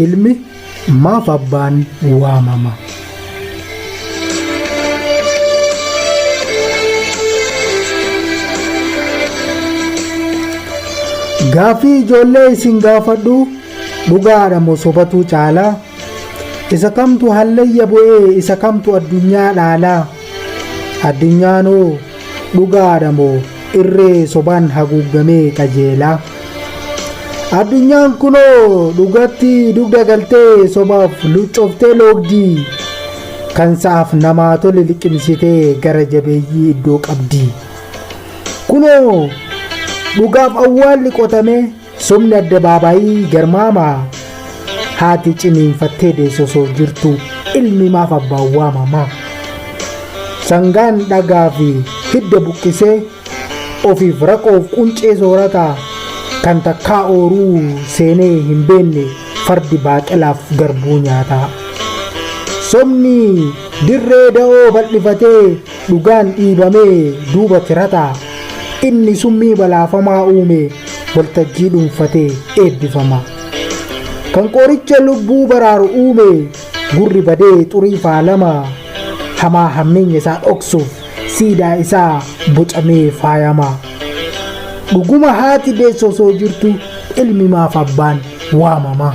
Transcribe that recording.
Ilmi maaf abbaan waamama. Gaaffii ijoollee isin gaafadhu dhugaadha moo sobatu caalaa? Isa kamtu hallayya bu'ee isa kamtu addunyaa dhaalaa? Addunyaanoo dhugaadha moo irree sobaan haguugamee qajeelaa? Addunyaan kunoo dhugatti dugda galtee sobaaf luccooftee loogdii, kan sa'aaf namaa tole liqimsitee gara jabeeyyii iddoo qabdii. Kunoo dhugaaf awwaalli qotamee somni addabaabaayii garmaamaa, haati ciniinfattee deessosoo jirtu ilmi maaf abbaan waamama. Sangaan dhagaa fi hidda buqqisee ofiif raqoof quncee soorataa, kan takkaa ooruu seenee hin beenne fardi baaqelaaf garbuu nyaataa. Somni dirree da'oo bal'ifatee dhugaan dhiibamee duuba tirataa, inni summii balaafamaa uume waltajjii dhuunfatee eebbifama. Kan qoricha lubbuu baraaru uume gurri badee xurii faalama, hamaa hammeenya isaa dhoksuuf siidaa isaa bocamee faayama. Dhuguma haati deessosoo jirtu ilmi maaf abbaan waamama.